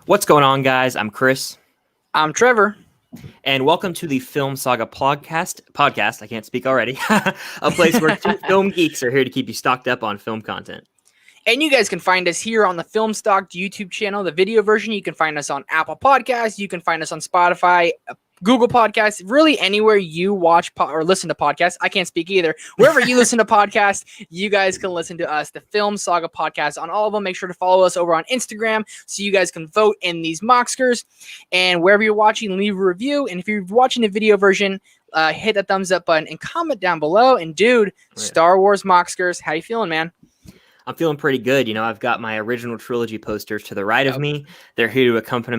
What's going on, guys? I'm Chris, I'm Trevor. and welcome to the Film Saga podcast. I can't speak already. A place where two film geeks are here to keep you stocked up on film content. And you guys can find us here on the Film Stock YouTube channel, the video version. You can find us on Apple Podcasts. You can find us on Spotify, Google Podcasts, really anywhere you watch or listen to podcasts. I can't speak either. Wherever you listen to podcasts, you guys can listen to us, the Film Saga podcast, on all of them. Make sure to follow us over on Instagram so you guys can vote in these Mockskers. And wherever you're watching, leave a review. And if you're watching the video version, hit that thumbs up button and comment down below. And dude, Star Wars Mockskers, how you feeling, man? I'm feeling pretty good. You know, I've got my original trilogy posters to the right of me. They're here to accompany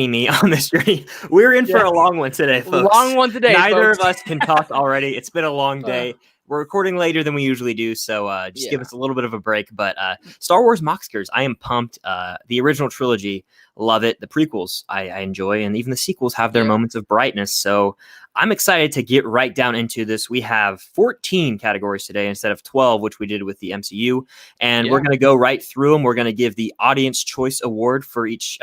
me on this journey. We're in for a long one today, folks. Long one today, Neither folks. of us can talk already. It's been a long day. We're recording later than we usually do, so just give us a little bit of a break. But Star Wars Mockskers, I am pumped. The original trilogy, love it. The prequels, I enjoy, and even the sequels have their moments of brightness. So I'm excited to get right down into this. We have 14 categories today instead of 12, which we did with the MCU, and we're going to go right through them. We're going to give the Audience Choice Award for each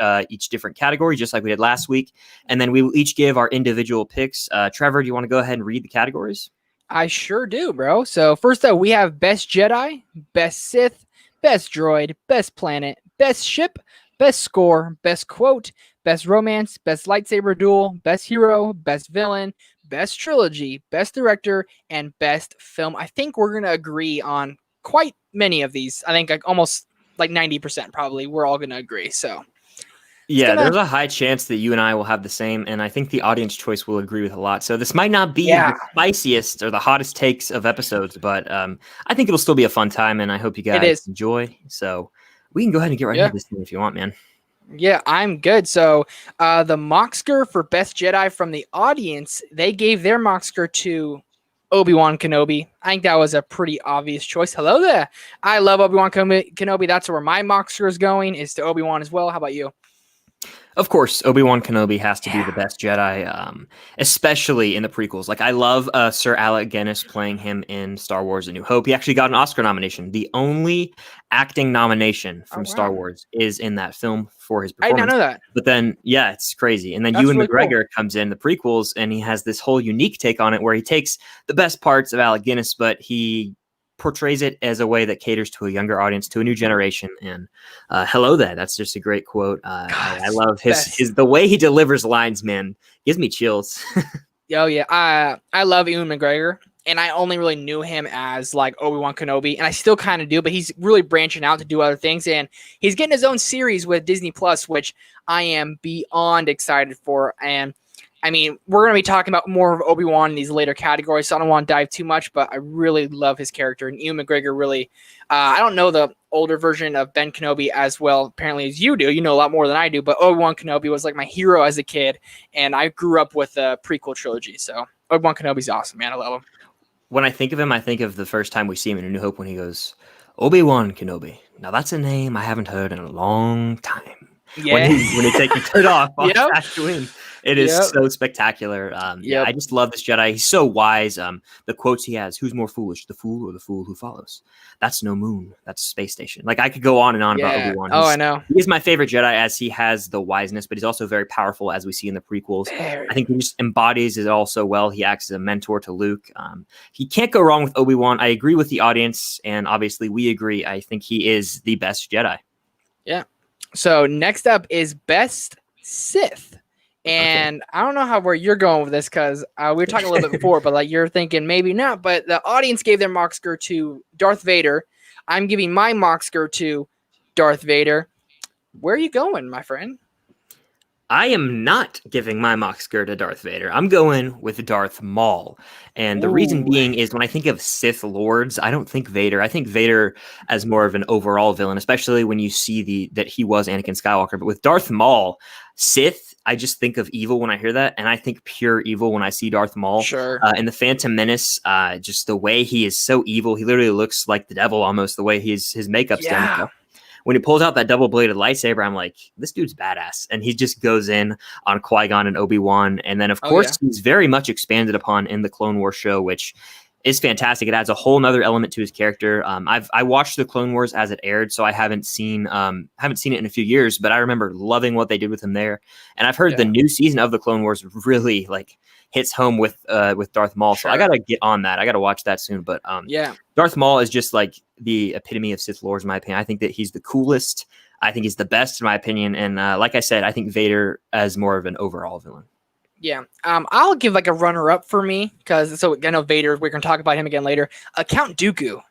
different category, just like we did last week, and then we will each give our individual picks. Trevor, do you want to go ahead and read the categories? I sure do, bro. So first up, we have Best Jedi, Best Sith, Best Droid, Best Planet, Best Ship, Best Score, Best Quote, Best Romance, Best Lightsaber Duel, Best Hero, Best Villain, Best Trilogy, Best Director, and Best Film. I think we're going to agree on quite many of these. I think almost like 90% probably. We're all going to agree, so... Yeah, there's a high chance that you and I will have the same, and I think the audience choice will agree with a lot. So this might not be the spiciest or the hottest takes of episodes, but I think it'll still be a fun time, and I hope you guys enjoy. So we can go ahead and get right into this thing if you want, man. Yeah, I'm good. So the Mocksker for Best Jedi from the audience, they gave their Mocksker to Obi-Wan Kenobi. I think that was a pretty obvious choice. Hello there. I love Obi-Wan Kenobi. That's where my Mocksker is going, is to Obi-Wan as well. How about you? Of course, Obi-Wan Kenobi has to be the best Jedi, especially in the prequels. Like, I love Sir Alec Guinness playing him in Star Wars A New Hope. He actually got an Oscar nomination. The only acting nomination from Star Wars is in that film for his performance. I did not know that. But then, yeah, it's crazy. And then Ewan McGregor comes in the prequels, and he has this whole unique take on it where he takes the best parts of Alec Guinness, but he portrays it as a way that caters to a younger audience, to a new generation. And hello there. That's just a great quote. I love his the way he delivers lines, man. Gives me chills. Oh yeah. I love Ewan McGregor, and I only really knew him as like Obi-Wan Kenobi, and I still kind of do, but he's really branching out to do other things, and he's getting his own series with Disney Plus, which I am beyond excited for. And I mean, we're going to be talking about more of Obi-Wan in these later categories, so I don't want to dive too much, but I really love his character. And Ewan McGregor really, I don't know the older version of Ben Kenobi as well, apparently, as you do. You know a lot more than I do, but Obi-Wan Kenobi was like my hero as a kid, and I grew up with the prequel trilogy, so Obi-Wan Kenobi's awesome, man. I love him. When I think of him, I think of the first time we see him in A New Hope when he goes, Obi-Wan Kenobi. Now, that's a name I haven't heard in a long time. Yeah. When he takes his hood off Tatooine. It is so spectacular. Yeah, I just love this Jedi. He's so wise. The quotes he has: "Who's more foolish, the fool or the fool who follows?" That's no moon. That's a space station. Like, I could go on and on about Obi-Wan. I know. He is my favorite Jedi, as he has the wiseness, but he's also very powerful, as we see in the prequels. I think he just embodies it all so well. He acts as a mentor to Luke. He can't go wrong with Obi-Wan. I agree with the audience, and obviously we agree. I think he is the best Jedi. Yeah. So next up is Best Sith. And I don't know where you're going with this, because we were talking a little bit before, but like you're thinking maybe not. But the audience gave their Mocksker to Darth Vader. I'm giving my Mocksker to Darth Vader. Where are you going, my friend? I am not giving my Mocksker to Darth Vader. I'm going with Darth Maul. And the reason being is, when I think of Sith Lords, I don't think Vader. I think Vader as more of an overall villain, especially when you see that he was Anakin Skywalker. But with Darth Maul, Sith, I just think of evil when I hear that. And I think pure evil when I see Darth Maul. Sure. In The Phantom Menace, just the way he is so evil. He literally looks like the devil almost, the way his makeup's done. When he pulls out that double-bladed lightsaber, I'm like, this dude's badass. And he just goes in on Qui-Gon and Obi-Wan. And then, of course, he's very much expanded upon in the Clone Wars show, which is fantastic. It adds a whole nother element to his character. I watched the Clone Wars as it aired, so I haven't seen it in a few years, but I remember loving what they did with him there. And I've heard the new season of the Clone Wars really like hits home with Darth Maul. Sure. So I gotta get on that. I gotta watch that soon. But Darth Maul is just like the epitome of Sith lore, in my opinion. I think that he's the coolest. I think he's the best, in my opinion. And like I said, I think Vader as more of an overall villain. Yeah. I'll give like a runner-up for me because I know Vader. We're gonna talk about him again later. Count Dooku.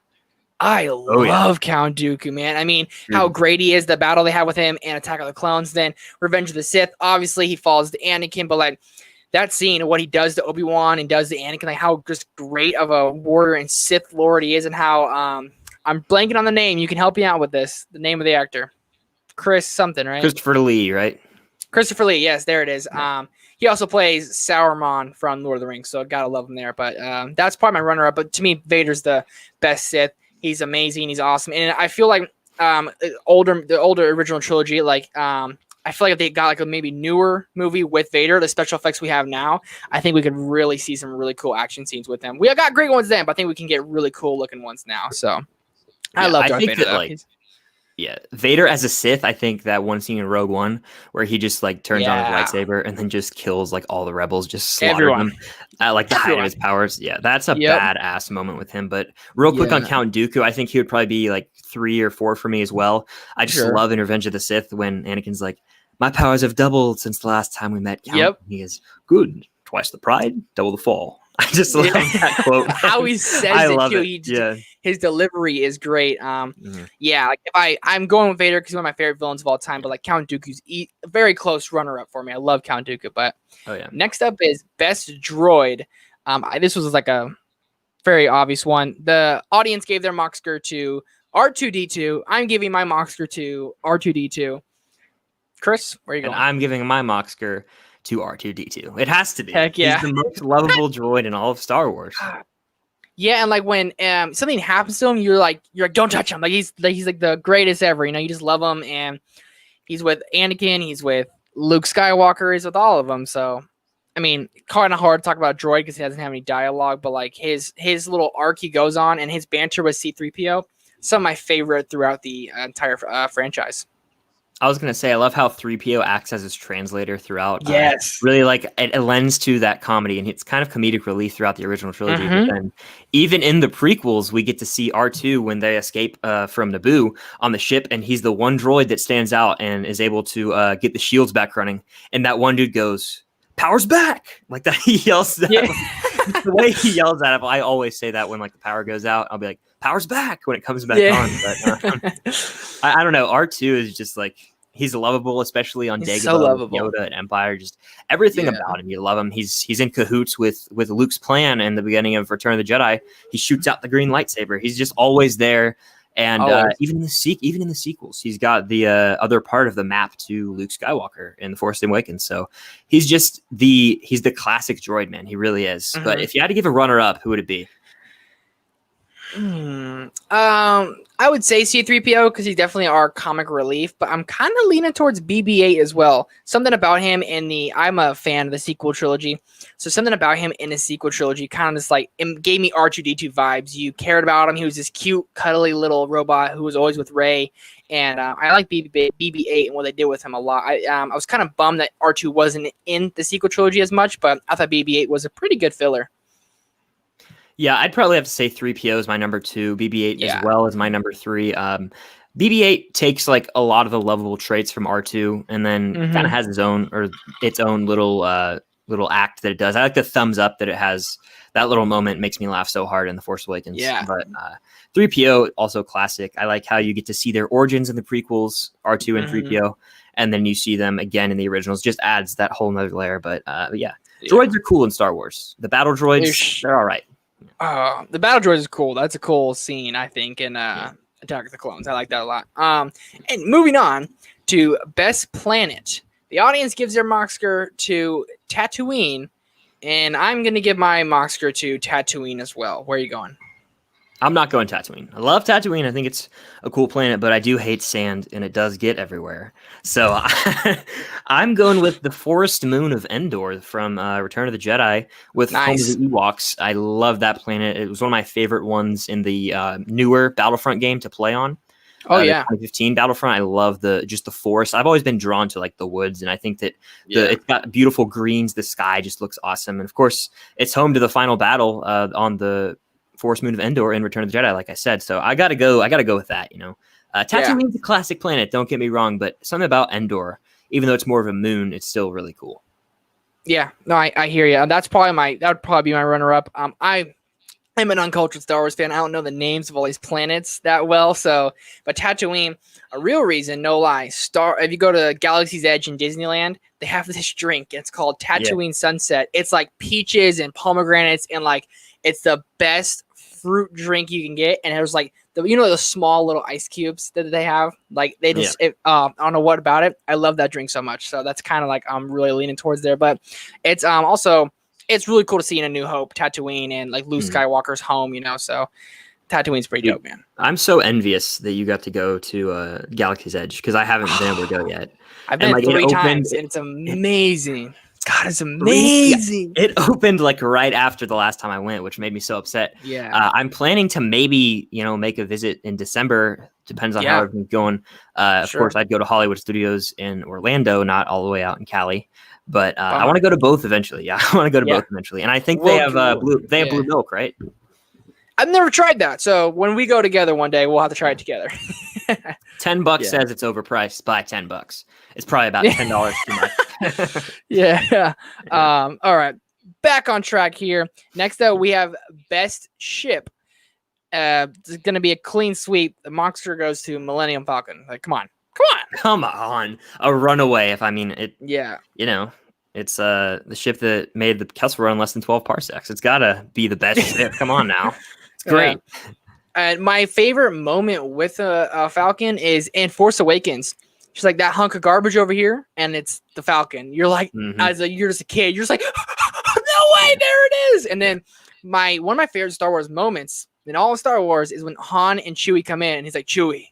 I love Count Dooku, man. I mean, how great he is, the battle they had with him and Attack of the Clones, then Revenge of the Sith. Obviously, he falls to Anakin, but like that scene of what he does to Obi-Wan and does to Anakin, like how just great of a warrior and Sith Lord he is, and how I'm blanking on the name. You can help me out with this. The name of the actor. Chris something, right? Christopher Lee, right? Christopher Lee, yes, there it is. Yeah. He also plays Sauron from Lord of the Rings, so gotta love him there. But that's probably my runner-up. But to me, Vader's the best Sith. He's amazing. He's awesome, and I feel like the older original trilogy, like I feel like if they got like a maybe newer movie with Vader, the special effects we have now, I think we could really see some really cool action scenes with him. We got great ones then, but I think we can get really cool looking ones now. So I love Darth Vader. Vader as a Sith, I think that one scene in Rogue One where he just like turns on his lightsaber and then just kills like all the rebels, just slaughter them at like the height of his powers. Yeah, that's a badass moment with him. But real quick on Count Dooku, I think he would probably be like 3 or 4 for me as well. I just love in Revenge of the Sith when Anakin's like, my powers have doubled since the last time we met, Count. He is good. Twice the pride, double the fall. I just love that quote. How he says it too. His delivery is great. Yeah, like if I'm going with Vader because he's one of my favorite villains of all time, but like Count Dooku's a very close runner-up for me. I love Count Dooku. But next up is Best Droid. This was like a very obvious one. The audience gave their Moxker to R2D2. I'm giving my Moxker to R2D2. Chris, where are you going? And I'm giving my Moxker to R2D2. It has to be. Heck yeah. He's the most lovable droid in all of Star Wars. Yeah, and like when something happens to him, you're like, don't touch him. Like he's like the greatest ever. You know, you just love him, and he's with Anakin, he's with Luke Skywalker, he's with all of them. So, I mean, kind of hard to talk about droid because he doesn't have any dialogue, but like his little arc he goes on and his banter with C-3PO, some of my favorite throughout the entire franchise. I was going to say, I love how 3PO acts as his translator throughout. Yes. Really, like, it lends to that comedy, and it's kind of comedic relief throughout the original trilogy. But then, even in the prequels, we get to see R2 when they escape from Naboo on the ship, and he's the one droid that stands out and is able to get the shields back running. And that one dude goes, "Power's back!" Like that, he yells that. Yeah. The way he yells at it, I always say that when like the power goes out. I'll be like, "Power's back" when it comes back on. But I don't know. R2 is just like, he's lovable, especially on Dagobah, Yoda, and Empire. Just everything about him, you love him. He's in cahoots with Luke's plan in the beginning of Return of the Jedi. He shoots out the green lightsaber. He's just always there. And even in the sequels, he's got the other part of the map to Luke Skywalker in The Force Awakens. So he's just he's the classic droid, man. He really is. But if you had to give a runner-up, who would it be? I would say C-3PO because he's definitely our comic relief, but I'm kind of leaning towards BB-8 as well. Something about him I'm a fan of the sequel trilogy, so something about him in the sequel trilogy kind of just like it gave me R2-D2 vibes. You cared about him. He was this cute, cuddly little robot who was always with Rey, and I like BB-8 and what they did with him a lot. I was kind of bummed that R2 wasn't in the sequel trilogy as much, but I thought BB-8 was a pretty good filler. Yeah, I'd probably have to say 3PO is my number 2, BB-8 as well as my number 3. BB-8 takes like a lot of the lovable traits from R2 and then kind of has its own little act that it does. I like the thumbs up that it has. That little moment makes me laugh so hard in The Force Awakens. Yeah. But 3PO, also classic. I like how you get to see their origins in the prequels, R2 and 3PO, and then you see them again in the originals. Just adds that whole nother layer. But droids are cool in Star Wars. The battle droids, they're all right. The battle droid is cool. That's a cool scene, I think, in Attack of the Clones. I like that a lot. And moving on to Best Planet. The audience gives their Moxker to Tatooine, and I'm going to give my Moxker to Tatooine as well. Where are you going? I'm not going Tatooine. I love Tatooine. I think it's a cool planet, but I do hate sand, and it does get everywhere. So I'm going with the forest moon of Endor from Return of the Jedi with Home of the Nice. Ewoks. I love that planet. It was one of my favorite ones in the newer Battlefront game to play on. Oh The yeah. 2015 Battlefront. I love the forest. I've always been drawn to like the woods, and I think that it's got beautiful greens. The sky just looks awesome, and of course, it's home to the final battle on the Forest Moon of Endor in Return of the Jedi, like I said. So I gotta go with that. Tatooine's a classic planet. Don't get me wrong, but something about Endor, even though it's more of a moon, it's still really cool. Yeah, no, I hear you. That would probably be my runner up. I'm an uncultured Star Wars fan. I don't know the names of all these planets that well. So, but Tatooine, a real reason, no lie. If you go to Galaxy's Edge in Disneyland, they have this drink. It's called Tatooine Sunset. It's like peaches and pomegranates, and like it's the best fruit drink you can get. And it was like the small little ice cubes that they have. Like they just, I don't know what about it. I love that drink so much. So that's kind of like I'm really leaning towards there. But it's also. It's really cool to see in A New Hope, Tatooine, and like Luke Skywalker's home, so Tatooine's pretty dope, man. I'm so envious that you got to go to Galaxy's Edge because I haven't been able to go yet. I've been 3 times, and it's amazing. God, it's amazing. It opened like right after the last time I went, which made me so upset. Yeah. I'm planning to maybe, make a visit in December. Depends on how everything's going. Of course, I'd go to Hollywood Studios in Orlando, not all the way out in Cali. But I want to go to both eventually. Yeah, I want to go to both eventually. And I think they have blue milk, right? I've never tried that. So when we go together one day, we'll have to try it together. $10 says it's overpriced by $10. It's probably about $10 too much. Yeah. All right. Back on track here. Next up, we have best ship. It's going to be a clean sweep. The monster goes to Millennium Falcon. Like, come on. Come on. A runaway. Yeah. It's the ship that made the Kessel Run less than 12 parsecs. It's got to be the best ship. Come on now. It's great. And my favorite moment with a Falcon is in Force Awakens. She's like, that hunk of garbage over here, and it's the Falcon. You're like, you're just a kid. You're just like, no way, there it is. And then one of my favorite Star Wars moments in all of Star Wars is when Han and Chewie come in, and he's like, Chewie,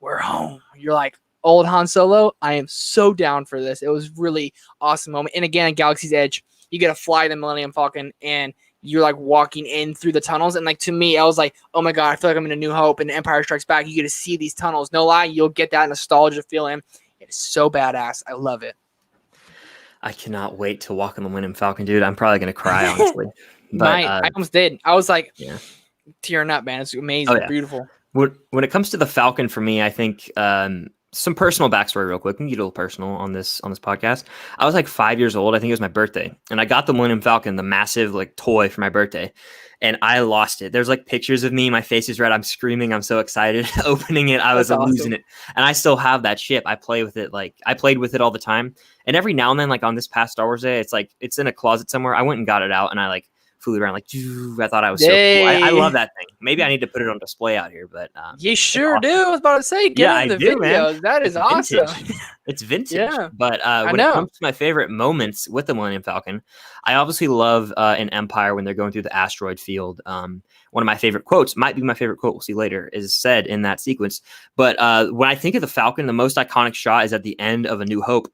we're home. You're like, old Han Solo, I am so down for this. It was really awesome moment. And again, at Galaxy's Edge, you get to fly the Millennium Falcon, and you're like walking in through the tunnels. And like, to me, I was like, oh my God, I feel like I'm in A New Hope and Empire Strikes Back. You get to see these tunnels. No lie, you'll get that nostalgia feeling. It's so badass. I love it. I cannot wait to walk on the Millennium Falcon, dude. I'm probably going to cry, honestly. But I almost did. I was like tearing up, man. It's amazing. Beautiful. When it comes to the Falcon, for me, I think some personal backstory real quick. We can get a little personal on this podcast. I was like 5 years old. I think it was my birthday. And I got the Millennium Falcon, the massive like toy for my birthday. And I lost it. There's like pictures of me. My face is red. I'm screaming. I'm so excited. Opening it. I was losing it. And I still have that ship. I play with it. Like I played with it all the time. And every now and then, like on this past Star Wars Day, it's like, it's in a closet somewhere. I went and got it out and I like flew around like, I thought I was so cool. I love that thing. Maybe I need to put it on display out here, but you sure do. I was about to say, get in the videos. That is awesome. It's vintage. Yeah. But when it comes to my favorite moments with the Millennium Falcon, I obviously love in Empire when they're going through the asteroid field. One of my favorite quotes, might be my favorite quote, we'll see later, is said in that sequence. But when I think of the Falcon, the most iconic shot is at the end of A New Hope,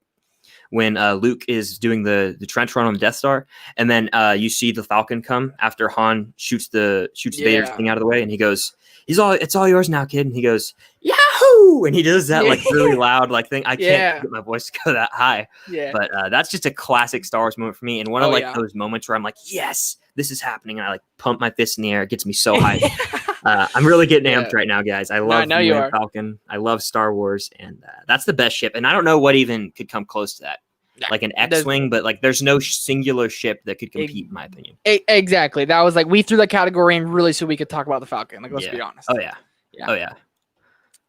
when Luke is doing the trench run on the Death Star, and then you see the Falcon come after Han shoots Vader's thing out of the way, and he goes, "It's all yours now, kid." And he goes, "Yahoo!" And he does that like really loud like thing. I can't get my voice to go that high. Yeah. But that's just a classic Star Wars moment for me, and one of those moments where I'm like, yes, this is happening, and I like pump my fist in the air. It gets me so hyped. I'm really getting amped right now, guys. I love the Falcon. I love Star Wars, and that's the best ship. And I don't know what even could come close to that. Like an X-Wing, but like there's no singular ship that could compete, in my opinion. Exactly. That was like, we threw that category in really so we could talk about the Falcon. Like, let's be honest. Oh, yeah. Oh, yeah.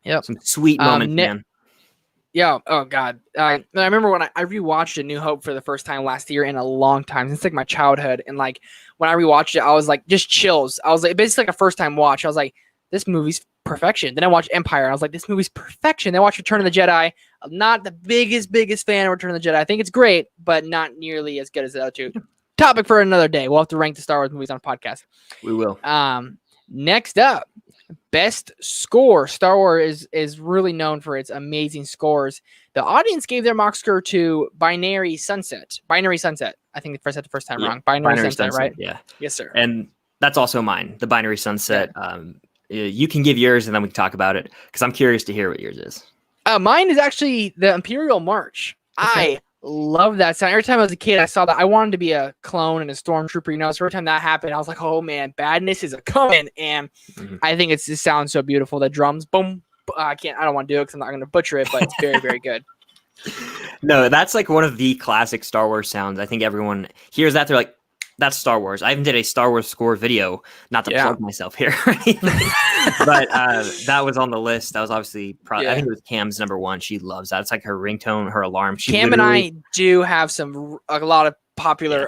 Yep. Some sweet moments, man. Yeah. Oh, God. I remember when I rewatched A New Hope for the first time last year in a long time. It's like my childhood. And like when I rewatched it, I was like, just chills. I was like, basically like a first time watch. I was like, this movie's perfection. Then I watched Empire. And I was like, this movie's perfection. Then I watched Return of the Jedi. I'm not the biggest fan of Return of the Jedi. I think it's great, but not nearly as good as the other two. Topic for another day. We'll have to rank the Star Wars movies on a podcast. We will. Next up, best score. Star Wars is really known for its amazing scores. The audience gave their mock score to Binary Sunset. Binary Sunset. I think I said the first time wrong. Binary Sunset, right? Yeah. Yes, sir. And that's also mine, the Binary Sunset. Yeah. You can give yours and then we can talk about it because I'm curious to hear what yours is. Mine is actually the Imperial March. Okay. I love that sound. Every time I was a kid, I saw that. I wanted to be a clone and a stormtrooper, so every time that happened, I was like, oh man, badness is a coming. And I think it sounds so beautiful. The drums, boom. I don't want to do it because I'm not going to butcher it, but it's very, very good. No, that's like one of the classic Star Wars sounds. I think everyone hears that. They're like, that's Star Wars. I even did a Star Wars score video, not to plug myself here or anything, but that was on the list. That was obviously I think it was Cam's number one. She loves that. It's like her ringtone, her alarm. Cam and I do have a lot of popular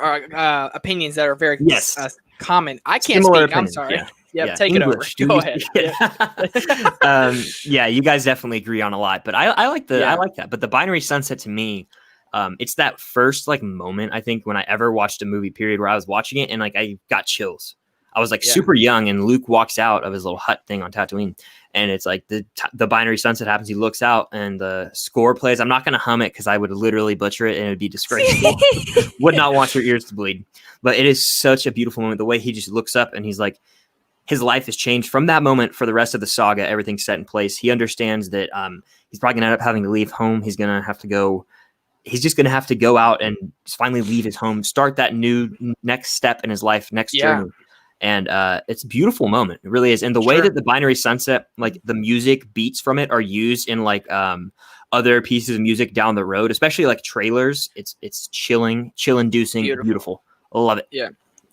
opinions that are very common. I can't Similar speak. Opinions. I'm sorry. Yeah, take English, it over. Go ahead. You guys definitely agree on a lot, but I like that. But the Binary Sunset to me, it's that first like moment I think when I ever watched a movie period where I was watching it and like I got chills. I was like super young and Luke walks out of his little hut thing on Tatooine and it's like the Binary Sunset happens. He looks out and the score plays. I'm not going to hum it because I would literally butcher it and it would be disgraceful. Would not want your ears to bleed. But it is such a beautiful moment. The way he just looks up and he's like, his life has changed from that moment for the rest of the saga. Everything's set in place. He understands that he's probably going to end up having to leave home. He's going to have to go. He's just going to have to go out and finally leave his home, start that new next step in his life, next journey. And it's a beautiful moment. It really is. And the way that the Binary Sunset, like the music beats from it are used in like other pieces of music down the road, especially like trailers. It's chill-inducing, beautiful. I love it. Yeah.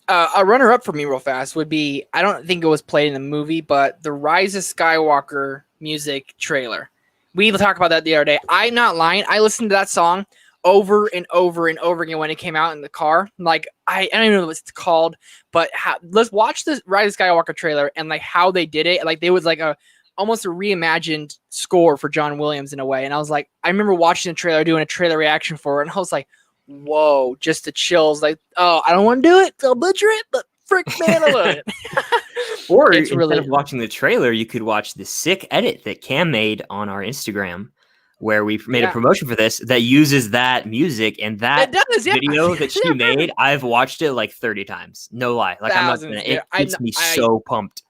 A runner-up for me real fast would be, I don't think it was played in the movie, but the Rise of Skywalker music trailer. We talked about that the other day. I'm not lying. I listened to that song over and over and over again when it came out in the car. Like, I don't even know what it's called, but let's watch the Rise of Skywalker trailer and like how they did it. Like, there was like almost a reimagined score for John Williams in a way. And I was like, I remember watching the trailer, doing a trailer reaction for it, and I was like, whoa, just the chills. Like, oh, I don't want to do it. I'll butcher it, but frick, man, I love it. Or instead of watching the trailer, you could watch the sick edit that Cam made on our Instagram, where we made a promotion for this that uses that music and that video that she made. I've watched it like 30 times. No lie. Like, it gets me so pumped.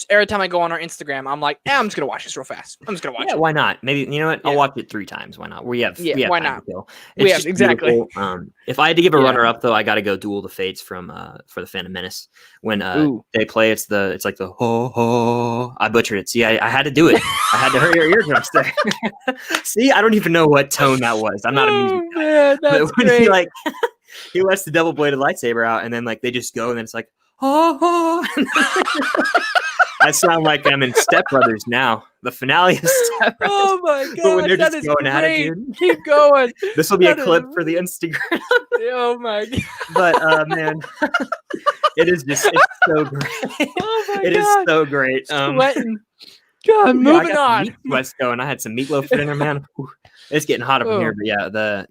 Every time I go on our Instagram, I'm like, I'm just gonna watch this real fast. I'm just gonna watch it. Why not? Maybe, you know what? I'll watch it 3 times. Why not? We have why time not? to kill. Exactly. If I had to give a runner up though, I got to go Duel of the Fates from for the Phantom Menace. When they play, it's like the ho ho. I butchered it. See, I had to do it. I had to hurt your eardrums there. See, I don't even know what tone that was. I'm not a music guy. Man, that's great. He lets the double bladed lightsaber out, and then like they just go, and then it's like, oh. I sound like I'm in Step Brothers now. The finale of Step Brothers. Oh my god! But when they're just going at it, dude. Keep going. This will be a clip for the Instagram. Oh my god! But man, it's so great. Oh my god! It is so great. Sweating. God, moving on. West going. I had some meatloaf for dinner, man. It's getting hot up in here, but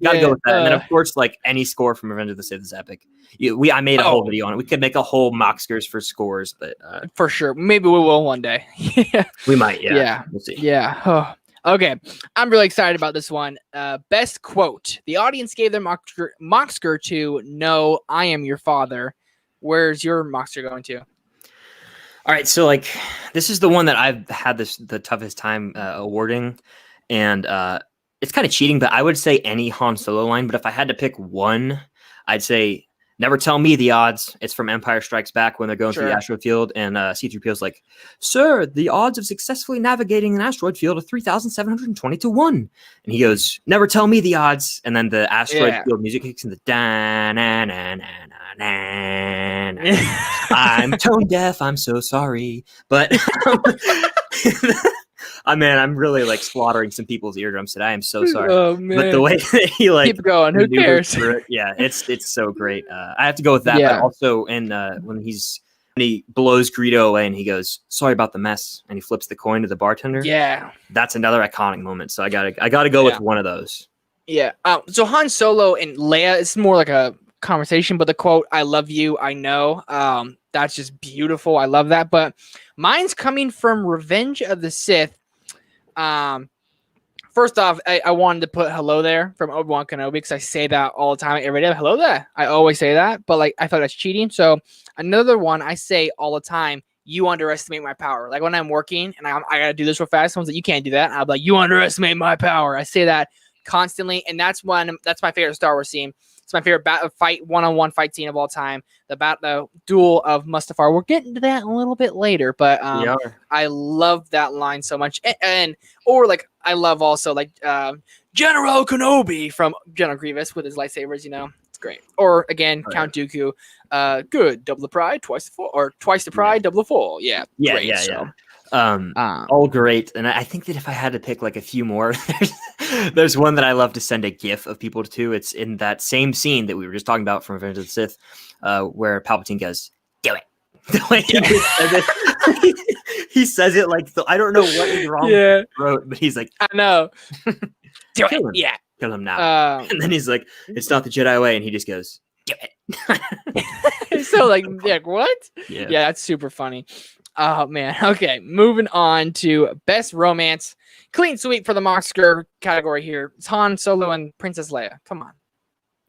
gotta go with that. And then of course, like any score from Revenge of the Sith is epic. I made a whole video on it. We could make a whole mock scores for scores, but for sure, maybe we will one day. We might. Yeah, we'll see. Yeah. Oh. Okay, I'm really excited about this one. Best quote: the audience gave their mock score to "No, I am your father." Where's your mock score going to? All right, so like this is the one that I've had the toughest time awarding, and it's kind of cheating, but I would say any Han Solo line. But if I had to pick one, I'd say "Never tell me the odds." It's from Empire Strikes Back when they're going through the asteroid field, and C-3PO's like, "Sir, the odds of successfully navigating an asteroid field are 3,720 to 1." And he goes, "Never tell me the odds." And then the asteroid field music kicks in, the da na na na na na na. I'm tone deaf. I'm so sorry, but. I'm really like slaughtering some people's eardrums today. I'm so sorry. Oh, man. But the way that he like keep going, who cares? It's so great. I have to go with that. But also, and when he blows Greedo away and he goes, "Sorry about the mess," and he flips the coin to the bartender. Yeah, that's another iconic moment. So I gotta go with one of those. Yeah. So Han Solo and Leia, it's more like a conversation, but the quote, "I love you, I know." That's just beautiful. I love that. But mine's coming from Revenge of the Sith. First off, I wanted to put hello there from Obi-Wan Kenobi because I say that all the time every day. Hello there. I always say that, but like I thought that's cheating. So another one I say all the time, you underestimate my power. Like when I'm working and I got to do this real fast, someone's like, you can't do that. I'm like, you underestimate my power. I say that constantly. And that's my favorite Star Wars scene. It's my favorite one-on-one fight scene of all time. The duel of Mustafar. We're getting to that a little bit later, but I love that line so much. Or like I love also like General Kenobi from General Grievous with his lightsabers. It's great. Or again, Count Dooku. Good, double the pride, twice the fall, or twice the pride, double the fall. Yeah, great. All great. And I think that if I had to pick like a few more, there's one that I love to send a gif of people to. It's in that same scene that we were just talking about from Revenge of the Sith, where Palpatine goes, "Do it." The way he says it like I don't know what is wrong with his throat, but he's like, I know. Do Kill him. Yeah. Kill him now. And then he's like, it's not the Jedi way, and he just goes, do it. So like what? Yeah, that's super funny. Oh man. Okay, moving on to best romance. Clean sweep for the Oscar category here. It's Han Solo and Princess Leia. Come on.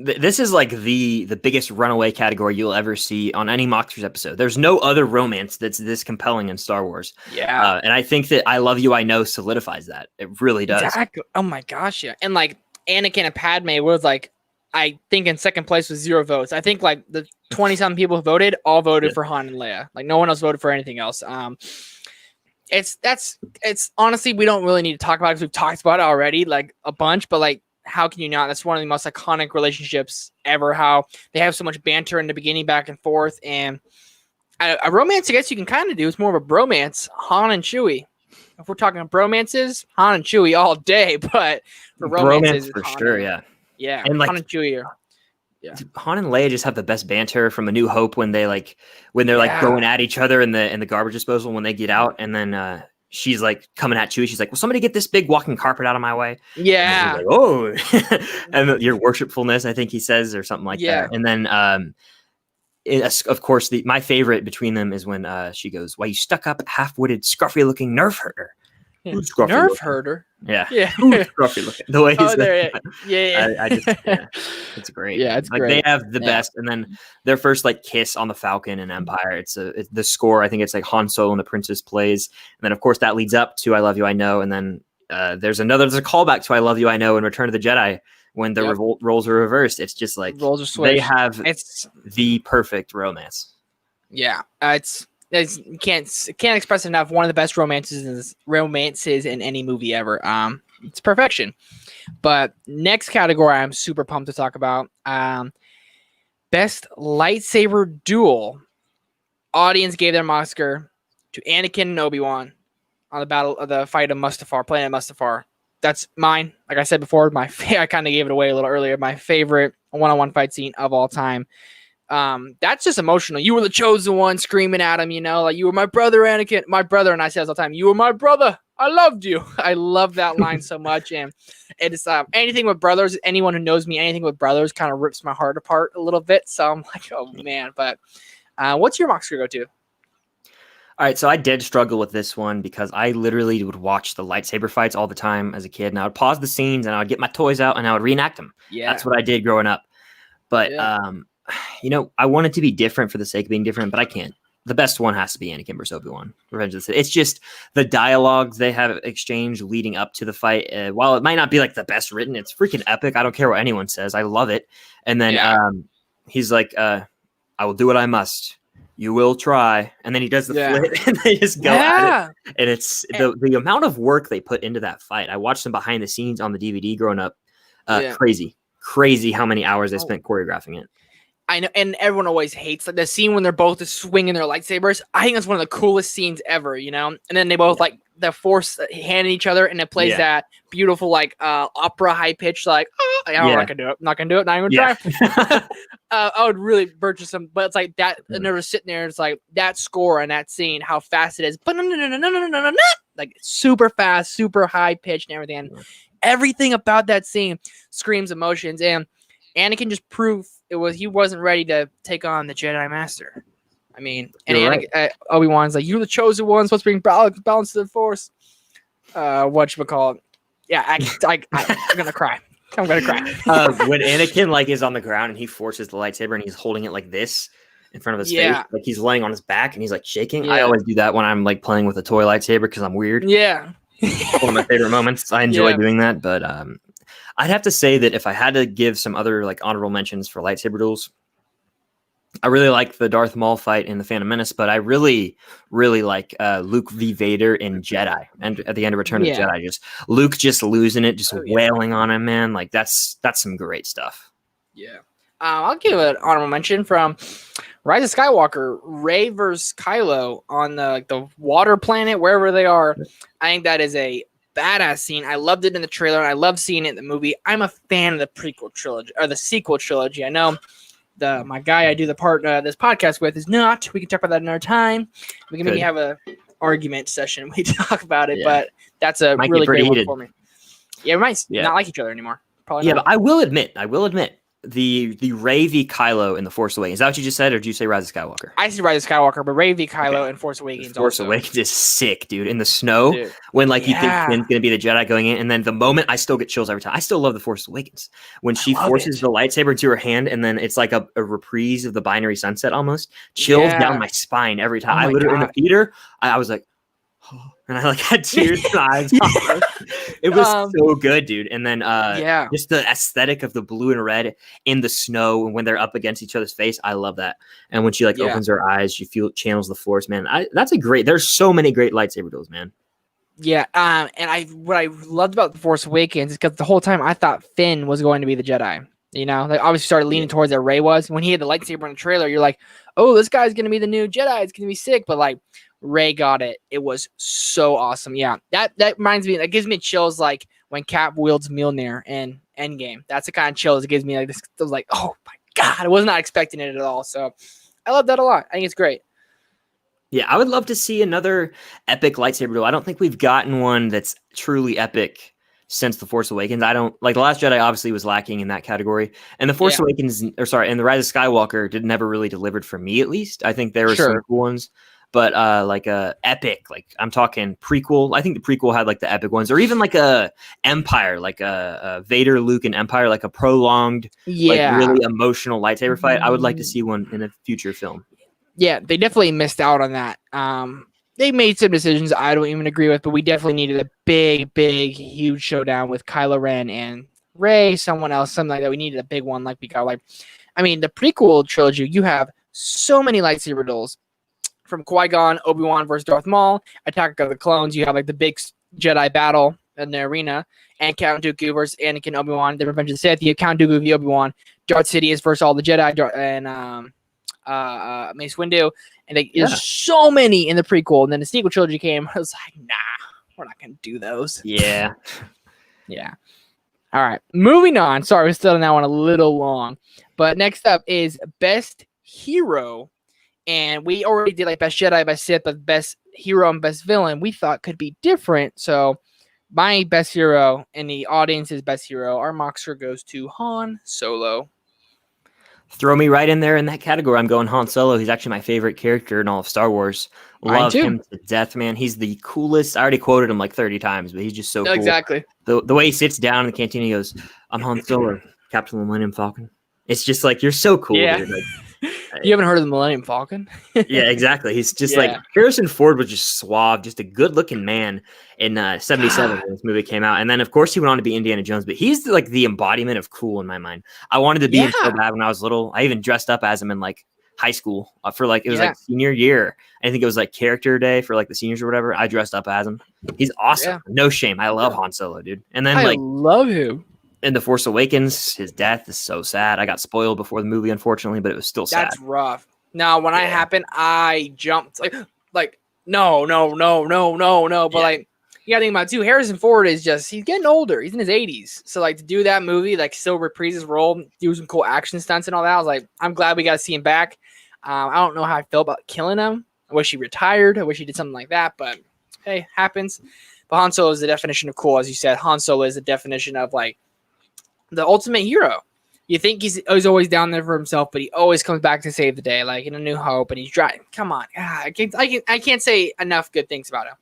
This is like the biggest runaway category you'll ever see on any Mocksters episode. There's no other romance that's this compelling in Star Wars. Yeah. And I think that I Love You, I Know solidifies that. It really does. Exactly. Oh my gosh, yeah. And like Anakin and Padme was like, I think in second place with 0 votes. I think like the 20-something people who voted all voted for Han and Leia. Like no one else voted for anything else. It's honestly, we don't really need to talk about it because we've talked about it already like a bunch, but like, how can you not? That's one of the most iconic relationships ever. How they have so much banter in the beginning, back and forth, and a romance. I guess you can kind of do. It's more of a bromance. Han and Chewie. If we're talking bromances, Han and Chewie all day. But for romances, for sure, yeah. And like Han and Chewie. Han and Leia just have the best banter from A New Hope when they're like going at each other in the garbage disposal when they get out, and then she's like coming at Chewie. She's like, "Will somebody get this big walking carpet out of my way?" Yeah. And like, oh, and your worshipfulness, I think he says, or something like that. And then, of course, my favorite between them is when she goes, "Why you stuck up, half-witted, scruffy-looking nerf herder." Yeah. Nerf herder. Yeah. Scruffy looking. The way he's I just it's great. Yeah, it's like great. They have the best, and then their first like kiss on the Falcon and Empire. It's the score. I think it's like Han Solo and the Princess plays, and then of course that leads up to I Love You, I Know, and then there's a callback to I Love You, I Know in Return of the Jedi when the roles are reversed. It's just like roles are switched. They have the perfect romance. Yeah, you can't express enough. One of the best romances in any movie ever. It's perfection. But next category, I'm super pumped to talk about. Best lightsaber duel. Audience gave their Oscar to Anakin and Obi-Wan on the fight of Mustafar, planet Mustafar. That's mine. Like I said before, I kind of gave it away a little earlier. My favorite one-on-one fight scene of all time. That's just emotional. You were the chosen one, screaming at him, like you were my brother, Anakin. My brother, and I say all the time, you were my brother. I loved you. I love that line so much, and it's anything with brothers. Anyone who knows me, anything with brothers, kind of rips my heart apart a little bit. So I'm like, oh man. But what's your Oscar go to? All right, so I did struggle with this one because I literally would watch the lightsaber fights all the time as a kid, and I would pause the scenes and I would get my toys out and I would reenact them. Yeah, that's what I did growing up. But I want it to be different for the sake of being different, but I can't. The best one has to be Anakin versus Obi-Wan, Revenge of the Sith. It's just the dialogues they have exchanged leading up to the fight. While it might not be like the best written, it's freaking epic. I don't care what anyone says. I love it. And then he's like, I will do what I must. You will try. And then he does the flip and they just go at it. And it's the amount of work they put into that fight. I watched them behind the scenes on the DVD growing up. Crazy how many hours they spent choreographing it. I know, and everyone always hates the scene when they're both just swinging their lightsabers. I think it's one of the coolest scenes ever, And then they both like the force handing each other, and it plays that beautiful like opera high pitch like. I'm not gonna do it. Not even gonna try. I would really purchase them, but it's like that. And they're just sitting there. It's like that score and that scene, how fast it is, but no, like super fast, super high pitched, and everything. And everything about that scene screams emotions, and Anakin just proved he wasn't ready to take on the Jedi Master. I mean, You're and Obi-Wan's like, you're the chosen one, supposed to bring balance to the Force. Whatchamacallit? Yeah, I'm gonna cry. I'm gonna cry. When Anakin like is on the ground and he forces the lightsaber and he's holding it like this in front of his face, like he's laying on his back and he's like shaking. I always do that when I'm like playing with a toy lightsaber because I'm weird. Yeah. One of my favorite moments. I enjoy doing that, but I'd have to say that if I had to give some other like honorable mentions for lightsaber duels, I really like the Darth Maul fight in The Phantom Menace, but I really, really like Luke v. Vader in Jedi. And at the end of Return of the Jedi, just Luke just losing it, just wailing on him, man. Like that's some great stuff. Yeah. I'll give an honorable mention from Rise of Skywalker, Rey versus Kylo on the water planet, wherever they are. I think that is a badass scene. I loved it in the trailer, and I love seeing it in the movie. I'm a fan of the prequel trilogy, or the sequel trilogy. I know my guy I do this podcast with is not. We can talk about that another time. We can maybe have a argument session. We talk about it, but that's a really great one for me. Yeah, we might not like each other anymore. Probably not. But I will admit, the Rey v. Kylo in The Force Awakens. Is that what you just said, or did you say Rise of Skywalker? I said Rise of Skywalker, but Rey v. Kylo and Force Awakens. Force Awakens is sick, dude. In the snow, when like you think Finn's gonna be the Jedi going in, and then the moment I still get chills every time. I still love The Force Awakens when she forces the lightsaber into her hand, and then it's like a reprise of the Binary Sunset almost. Chills down my spine every time. I literally in the theater, I was like. And I like had tears in my eyes. It was so good, dude. And then just the aesthetic of the blue and red in the snow and when they're up against each other's face, I love that. And when she like opens her eyes, you feel channels the Force, man. There's so many great lightsaber duels, man. Yeah, and what I loved about The Force Awakens is because the whole time I thought Finn was going to be the Jedi. You know, like obviously started leaning towards that Rey was. When he had the lightsaber in the trailer, you're like, oh, this guy's gonna be the new Jedi. It's gonna be sick. But like Rey got it. It was so awesome. Yeah, that reminds me. That gives me chills. Like when Cap wields Mjolnir in Endgame. That's the kind of chills it gives me. Like this, I was like, oh my god, I was not expecting it at all. So I love that a lot. I think it's great. Yeah, I would love to see another epic lightsaber duel. I don't think we've gotten one that's truly epic since The Force Awakens. I don't like The Last Jedi obviously was lacking in that category. And The Force Awakens, and The Rise of Skywalker never really delivered for me, at least. I think there were some cool ones. But like a epic, like I'm talking prequel. I think the prequel had like the epic ones, or even like a Empire, like a Vader, Luke, and Empire, like a prolonged, like really emotional lightsaber fight. I would like to see one in a future film. Yeah, they definitely missed out on that. They made some decisions I don't even agree with, but we definitely needed a big, huge showdown with Kylo Ren and Rey, someone else, something like that. We needed a big one like we got. Like, I mean, the prequel trilogy, you have so many lightsaber duels. From Qui-Gon, Obi-Wan versus Darth Maul, Attack of the Clones, you have like the big Jedi battle in the arena, and Count Dooku versus Anakin, Obi-Wan, the Revenge of the Sith. You have Count Dooku v. Obi-Wan, Darth Sidious versus all the Jedi, and Mace Windu, and there's so many in the prequel. And then the sequel trilogy came. I was like, nah, we're not gonna do those. Yeah. All right, moving on. Sorry, we're still on that one a little long, but next up is Best Hero. And we already did like Best Jedi, Best Sith, but Best Hero and Best Villain we thought could be different. So my Best Hero and the audience's Best Hero, our Moxer goes to Han Solo. Throw me right in there in that category. I'm going Han Solo. He's actually my favorite character in all of Star Wars. Love him to death, man. He's the coolest. I already quoted him like 30 times, but he's just so cool. Exactly. The way he sits down in the canteen, he goes, I'm Han Solo, Captain of the Millennium Falcon. It's just like, you're so cool, dude. Like, you haven't heard of the Millennium Falcon? Yeah, exactly. He's just like Harrison Ford was just suave, just a good-looking man in '77 when this movie came out. And then, of course, he went on to be Indiana Jones. But he's like the embodiment of cool in my mind. I wanted to be him so bad when I was little. I even dressed up as him in like high school for like it was like senior year. I think it was like character day for like the seniors or whatever. I dressed up as him. He's awesome. No shame. I love Han Solo, dude. And then I love him. In The Force Awakens, his death is so sad. I got spoiled before the movie, unfortunately, but it was still sad. That's rough. Now, when it happened, I jumped like no. But like, you gotta think about it too. Harrison Ford is he's getting older. He's in his 80s. So like to do that movie, like still reprise his role, do some cool action stunts and all that. I was like, I'm glad we got to see him back. I don't know how I feel about killing him. I wish he retired. I wish he did something like that. But hey, happens. But Han Solo is the definition of cool, as you said. Han Solo is the definition of like the ultimate hero. You think he's always down there for himself, but he always comes back to save the day, like in A New Hope, and he's driving. Come on, I can't say enough good things about him.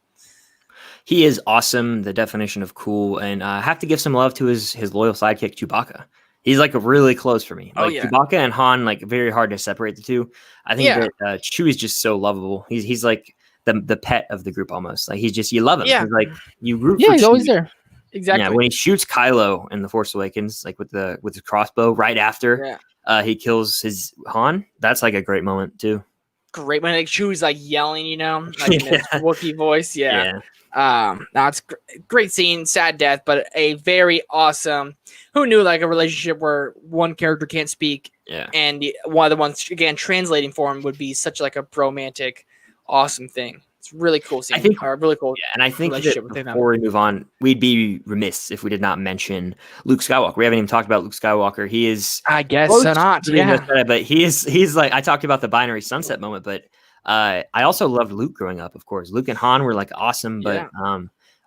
He is awesome, the definition of cool, and I have to give some love to his loyal sidekick Chewbacca. He's like really close for me. Like Chewbacca and Han, like very hard to separate the two. I think that Chewie's just so lovable. He's like the pet of the group almost. Like he's just, you love him. Yeah, he's like you root for he's Chewie. always there. Exactly. Yeah, when he shoots Kylo in The Force Awakens, like with his crossbow right after he kills his Han, that's like a great moment too. Great when like Chewie's like yelling, you know, like in his Wookiee voice. Yeah. It's great scene, sad death, but a very awesome. Who knew like a relationship where one character can't speak, and one of the ones again translating for him would be such like a romantic, awesome thing. It's really cool scene. I think really cool. Yeah, and I think that before we move on, we'd be remiss if we did not mention Luke Skywalker. We haven't even talked about Luke Skywalker. He is, I guess, so not. Yeah, but he's like, I talked about the binary sunset moment, but I also loved Luke growing up. Of course, Luke and Han were like awesome, but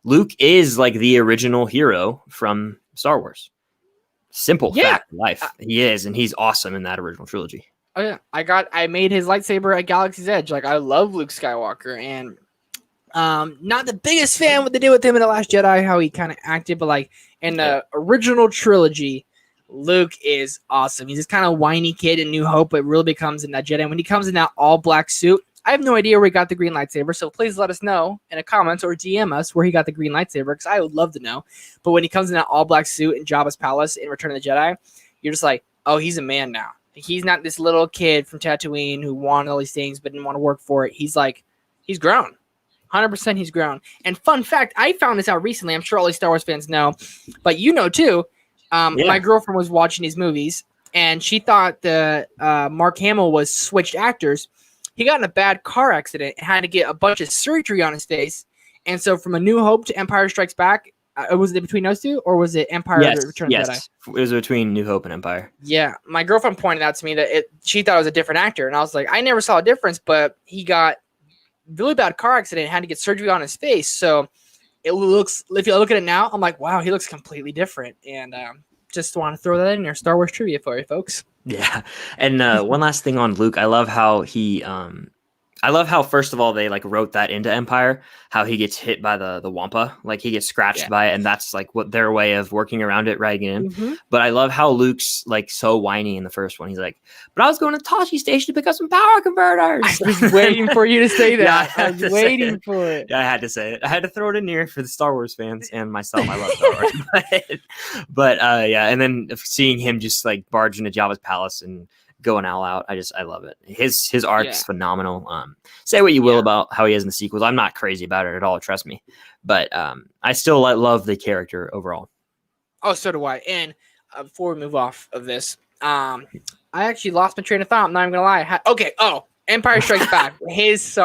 Luke is like the original hero from Star Wars. Simple fact of life. He is, and he's awesome in that original trilogy. Oh yeah, I made his lightsaber at Galaxy's Edge. Like I love Luke Skywalker, and not the biggest fan what they did with him in The Last Jedi, how he kind of acted, but like in the original trilogy, Luke is awesome. He's this kind of whiny kid in New Hope, but really becomes in that Jedi. And when he comes in that all black suit, I have no idea where he got the green lightsaber, so please let us know in the comments or DM us where he got the green lightsaber, because I would love to know. But when he comes in that all black suit in Jabba's palace in Return of the Jedi, you're just like, oh, he's a man now. He's not this little kid from Tatooine who wanted all these things but didn't want to work for it. He's like, he's grown. 100% he's grown. And fun fact, I found this out recently. I'm sure all these Star Wars fans know, but you know too. My girlfriend was watching these movies, and she thought the Mark Hamill was switched actors. He got in a bad car accident and had to get a bunch of surgery on his face. And so from A New Hope to Empire Strikes Back, was it between those two, or was it Empire or Return of the Jedi? It was between New Hope and Empire. Yeah, my girlfriend pointed out to me that she thought it was a different actor, and I was like, I never saw a difference, but he got really bad car accident and had to get surgery on his face. So it looks, if you look at it now, I'm like, wow, he looks completely different. And just want to throw that in there, Star Wars trivia for you folks. Yeah, and one last thing on Luke, I love how he first of all they like wrote that into Empire, how he gets hit by the Wampa, like he gets scratched by it, and that's like what their way of working around it, right? Mm-hmm. But I love how Luke's like so whiny in the first one. He's like, "But I was going to Toshi Station to pick up some power converters." I was waiting for you to say that. I was waiting for it. Yeah, I had to say it. I had to throw it in here for the Star Wars fans and myself. I love Star Wars, but and then seeing him just like barge into Jabba's palace and going all out, I love it. His arc's phenomenal. Say what you will about how he is in the sequels, I'm not crazy about it at all, trust me, but I still love the character overall. Oh, so do I. And before we move off of this, I actually lost my train of thought. I'm not even gonna lie. Empire Strikes Back. It's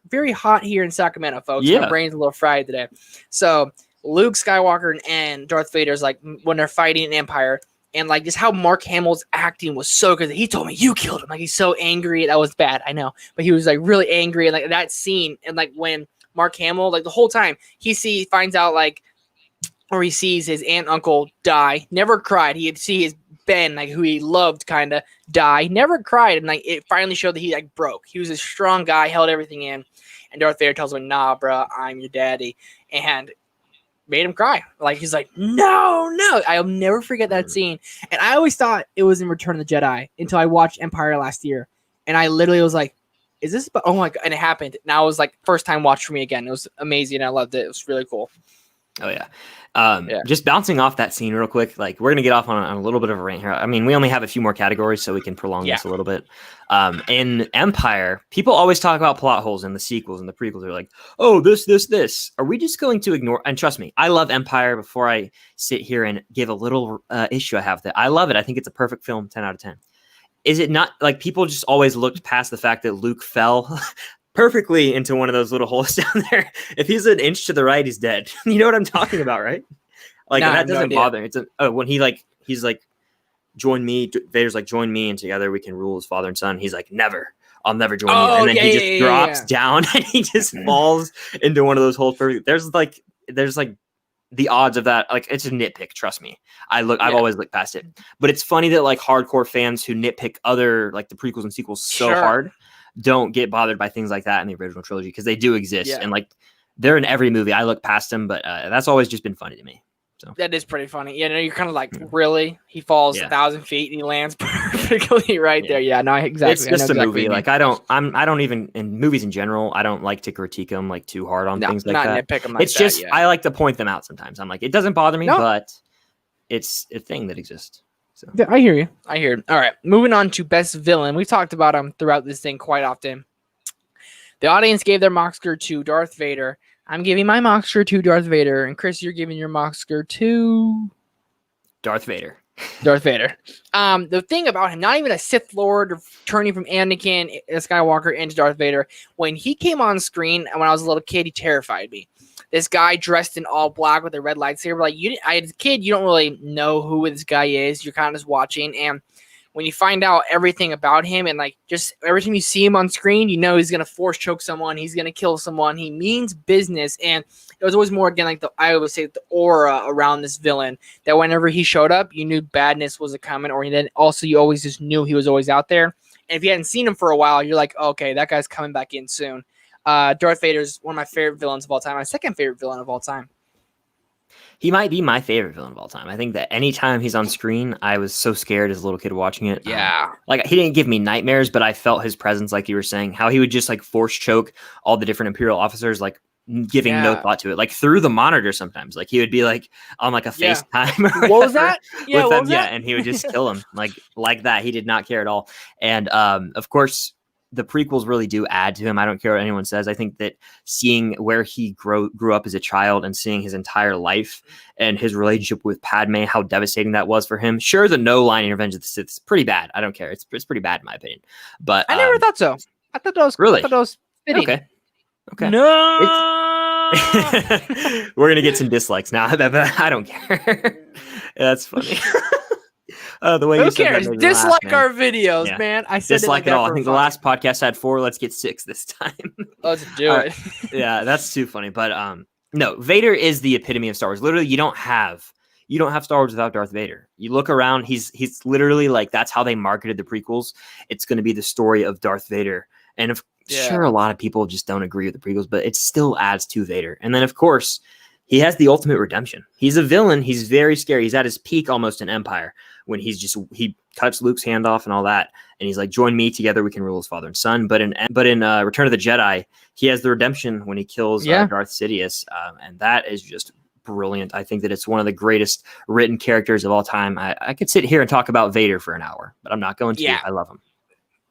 very hot here in Sacramento, folks. My brain's a little fried today. So Luke Skywalker and Darth Vader's like when they're fighting in Empire. And like just how Mark Hamill's acting was so good. He told me you killed him. Like he's so angry. That was bad, I know. But he was like really angry. And like that scene, and like when Mark Hamill, like the whole time he finds out like, or he sees his aunt and uncle die. Never cried. He'd see his Ben, like who he loved, kind of die. Never cried. And like it finally showed that he like broke. He was a strong guy, held everything in. And Darth Vader tells him, "Nah, bro, I'm your daddy." And made him cry. Like he's like, no. I'll never forget that scene. And I always thought it was in Return of the Jedi until I watched Empire last year. And I literally was like, is this? Oh my God. And it happened. Now it was like first time watch for me again. It was amazing. I loved it. It was really cool. Oh yeah. Just bouncing off that scene real quick, like we're gonna get off on a little bit of a rant here. I mean, we only have a few more categories, so we can prolong this a little bit. In Empire, people always talk about plot holes in the sequels and the prequels. They're like, "Oh, this." Are we just going to ignore? And trust me, I love Empire. Before I sit here and give a little issue I have with it, I love it. I think it's a perfect film, 10 out of 10. Is it not? Like people just always looked past the fact that Luke fell perfectly into one of those little holes down there. If he's an inch to the right, he's dead. You know what I'm talking about, right? Like that doesn't bother. It's when he's like, join me. Vader's like, join me, and together we can rule as father and son. He's like, never. I'll never join you. And then he just drops down and he just falls into one of those holes. There's like the odds of that, like, it's a nitpick. Trust me. I've always looked past it, but it's funny that like hardcore fans who nitpick other like the prequels and sequels so hard don't get bothered by things like that in the original trilogy because they do exist and like they're in every movie. I look past them, but that's always just been funny to me. So that is pretty funny. Yeah, no, you're kind of like, really? He falls 1,000 feet and he lands perfectly right there. Yeah, no, exactly. It's just a movie. Like I don't even in movies in general. I don't like to critique them like too hard on things like that. Nitpick them like it's just I like to point them out sometimes. I'm like, it doesn't bother me, but it's a thing that exists. So yeah, I hear you. All right, moving on to best villain. We've talked about him throughout this thing quite often. The audience gave their Moxker to Darth Vader. I'm giving my Moxker to Darth Vader, and Chris, you're giving your Moxker to Darth Vader. Darth Vader. The thing about him, not even a Sith Lord turning from Anakin Skywalker into Darth Vader, when he came on screen and when I was a little kid, he terrified me. This guy dressed in all black with a red lightsaber, like as a kid, you don't really know who this guy is. You're kind of just watching, and when you find out everything about him and like just every time you see him on screen, you know he's gonna force choke someone, he's gonna kill someone. He means business, and it was always more again like I always say the aura around this villain that whenever he showed up, you knew badness was coming, or then also you always just knew he was always out there. And if you hadn't seen him for a while, you're like, okay, that guy's coming back in soon. Darth Vader's one of my favorite villains of all time, my second favorite villain of all time. He might be my favorite villain of all time. I think that anytime he's on screen, I was so scared as a little kid watching it. Yeah. Like he didn't give me nightmares, but I felt his presence, like you were saying, how he would just like force choke all the different Imperial officers, like giving no thought to it, like through the monitor sometimes. Like he would be like on like a FaceTime. What was that? Yeah, with them, and he would just kill him like that. He did not care at all. And of course, the prequels really do add to him. I don't care what anyone says. I think that seeing where he grew up as a child and seeing his entire life and his relationship with Padme, how devastating that was for him. Sure, the no line in Revenge of the Sith is pretty bad. I don't care. It's pretty bad in my opinion. But I never thought so. I thought that was really. I thought that was fitting. Okay. No. We're gonna get some dislikes now. I don't care. That's funny. The way who you cares? Said that Dislike our videos, man. I said dislike it all. I think the last podcast had 4. Let's get 6 this time. Let's do it. Yeah, that's too funny. But no, Vader is the epitome of Star Wars. Literally, you don't have Star Wars without Darth Vader. You look around, he's literally like that's how they marketed the prequels. It's going to be the story of Darth Vader, and sure, a lot of people just don't agree with the prequels, but it still adds to Vader. And then of course, he has the ultimate redemption. He's a villain. He's very scary. He's at his peak almost in Empire when he cuts Luke's hand off and all that. And he's like, join me, together we can rule as father and son. But in Return of the Jedi, he has the redemption when he kills Darth Sidious. And that is just brilliant. I think that it's one of the greatest written characters of all time. I could sit here and talk about Vader for an hour, but I'm not going to. I love him.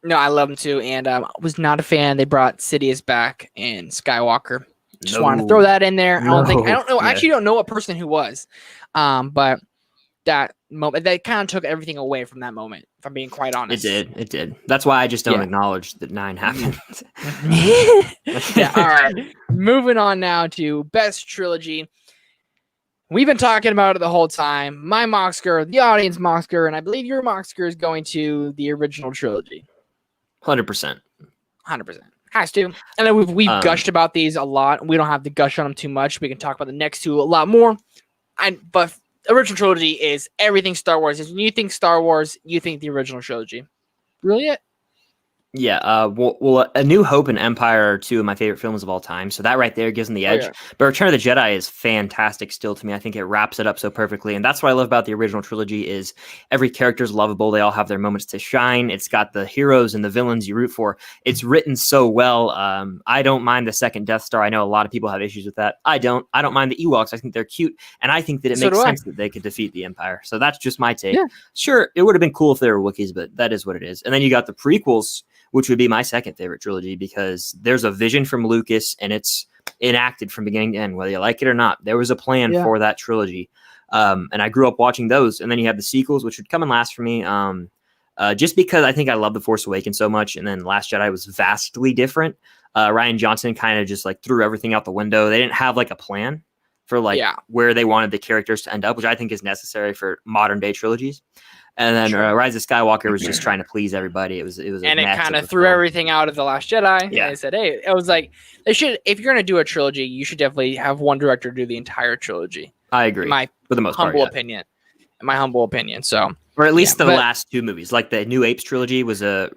No, I love him too. And I was not a fan. They brought Sidious back in Skywalker. Just wanted to throw that in there. I don't know. I actually don't know what person who was. But that moment, that kind of took everything away from that moment, if I'm being quite honest. It did. That's why I just don't acknowledge that 9 happened. All right. Moving on now to best trilogy. We've been talking about it the whole time. My Moxker, the audience Moxker, and I believe your Moxker is going to the original trilogy. 100%. 100%. Has to. And then we've gushed about these a lot. We don't have to gush on them too much. We can talk about the next two a lot more. But original trilogy is everything Star Wars. When you think Star Wars, you think the original trilogy. Really it? Yeah, well, A New Hope and Empire are 2 of my favorite films of all time, so that right there gives them the edge. But Return of the Jedi is fantastic still to me. I think it wraps it up so perfectly, and that's what I love about the original trilogy is every character is lovable. They all have their moments to shine. It's got the heroes and the villains you root for. It's written so well. I don't mind the second Death Star. I know a lot of people have issues with that. I don't mind the Ewoks. I think they're cute, and I think that it makes sense that they could defeat the Empire. So that's just my take. Yeah. Sure, it would have been cool if they were Wookiees, but that is what it is. And then you got the prequels, which would be my second favorite trilogy because there's a vision from Lucas and it's enacted from beginning to end, whether you like it or not. There was a plan for that trilogy. And I grew up watching those. And then you have the sequels, which would come in last for me. Just because I think I love The Force Awakens so much. And then Last Jedi was vastly different. Rian Johnson kind of just like threw everything out the window. They didn't have like a plan for where they wanted the characters to end up, which I think is necessary for modern day trilogies. And then Rise of Skywalker was just trying to please everybody. It was, and it kind of threw everything out of The Last Jedi. Yeah, and they said, "Hey, it was like they should. If you're gonna do a trilogy, you should definitely have one director do the entire trilogy." I agree. My for the most part, opinion. In my humble opinion. So, or at least the last two movies, like the New Apes trilogy was a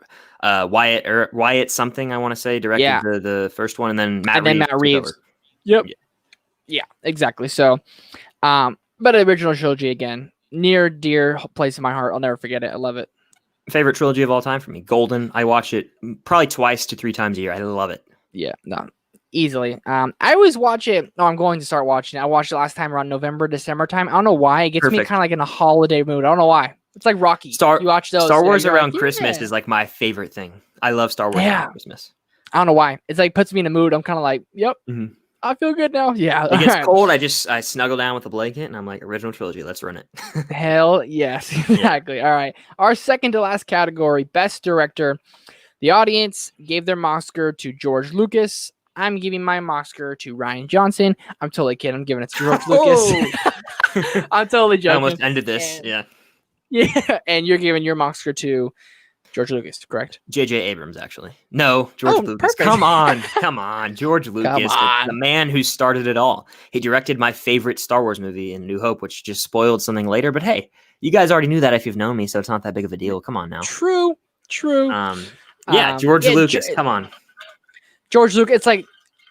Wyatt something, I want to say, directed the first one, and then Matt Reeves. Yep. Yeah, exactly. So, but the original trilogy again, near dear place in my heart. I'll never forget it. I love it. Favorite trilogy of all time for me, Golden. I watch it probably 2 to 3 times a year. I love it. Yeah, no, easily. I always watch it. No, I'm going to start watching it. I watched it last time around November, December time. I don't know why. It gets me kind of like in a holiday mood. I don't know why. It's like Rocky. You watch those. Star Wars around Christmas is like my favorite thing. I love Star Wars around Christmas. I don't know why. It's like puts me in the mood. I'm kind of like, yep. Mm-hmm. I feel good now. Yeah. It gets cold. I snuggle down with a blanket and I'm like, original trilogy. Let's run it. Hell yes. Exactly. Yeah. All right. Our second to last category, best director. The audience gave their Oscar to George Lucas. I'm giving my Oscar to Rian Johnson. I'm totally kidding. I'm giving it to George Lucas. I'm totally joking. I almost ended this. Yeah. And you're giving your Oscar to George Lucas, correct? J.J. Abrams, actually. No, George Lucas. Perfect. Come on. George Lucas, the man who started it all. He directed my favorite Star Wars movie in New Hope, which just spoiled something later. But hey, you guys already knew that if you've known me, so it's not that big of a deal. Come on now. True. George Lucas. Come on. George Lucas. It's like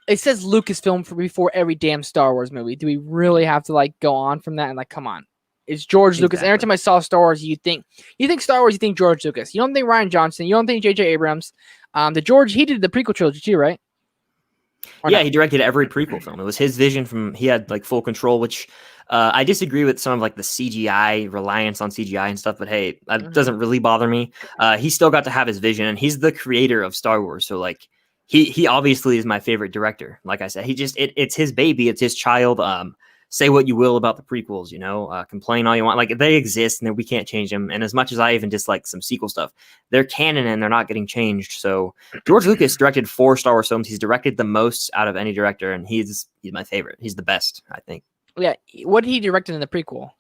it says Lucasfilm before every damn Star Wars movie. Do we really have to like go on from that and like, come on? It's George Lucas. Every time I saw Star Wars, you think Star Wars, you think George Lucas. You don't think Rian Johnson. You don't think J.J. Abrams. He did the prequel trilogy too, right? He directed every prequel film. It was his vision. He had like full control, which I disagree with some of like the CGI reliance on CGI and stuff. But hey, that doesn't really bother me. He still got to have his vision, and he's the creator of Star Wars. So like, he obviously is my favorite director. Like I said, it's his baby. It's his child. Say what you will about the prequels, complain all you want. Like they exist and we can't change them. And as much as I even dislike some sequel stuff, they're canon and they're not getting changed. So George Lucas directed 4 Star Wars films. He's directed the most out of any director, and he's my favorite. He's the best, I think. Yeah. What did he direct in the prequel?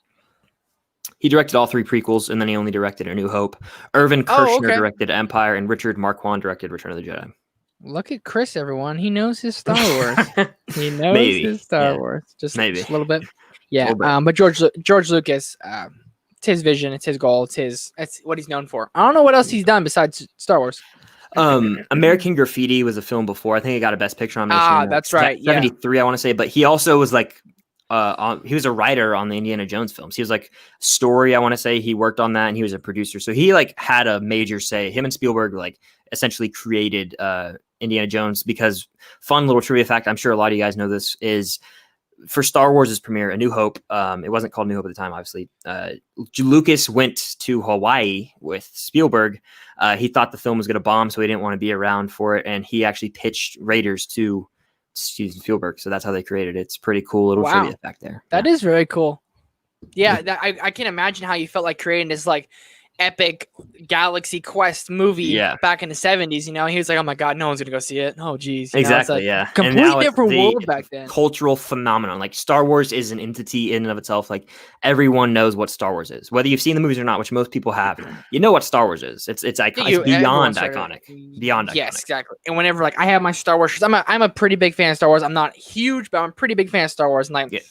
He directed all 3 prequels, and then he only directed A New Hope. Irvin Kershner directed Empire, and Richard Marquand directed Return of the Jedi. Look at Chris, everyone. He knows his Star Wars. He knows his Star Wars. Just a little bit. Yeah. But George Lucas, it's his vision. It's his goal. It's what he's known for. I don't know what else he's done besides Star Wars. American Graffiti was a film before. I think he got a Best Picture nomination. That's right. 73, I want to say. But he also was like, he was a writer on the Indiana Jones films. He was like story, I want to say. He worked on that, and he was a producer. So he like had a major say. Him and Spielberg like essentially created Indiana Jones, because fun little trivia fact, I'm sure a lot of you guys know this, is for Star Wars' premiere, A New Hope, it wasn't called New Hope at the time, obviously. Lucas went to Hawaii with Spielberg. He thought the film was going to bomb, so he didn't want to be around for it, and he actually pitched Raiders to Steven Spielberg, so that's how they created it. It's pretty cool little trivia fact there. That is very cool. Yeah, I can imagine how you felt like creating this like epic Galaxy Quest movie back in the 70s. He was like, oh my god, no one's gonna go see it. Oh geez. Exactly. Completely different world back then. Cultural phenomenon. Like Star Wars is an entity in and of itself. Like everyone knows what Star Wars is, whether you've seen the movies or not, which most people have. You know what Star Wars is. It's iconic. It's beyond iconic. Beyond iconic. Yes, exactly. And whenever like I have my Star Wars shirts, I'm a pretty big fan of Star Wars. I'm not huge, but I'm a pretty big fan of Star Wars. And like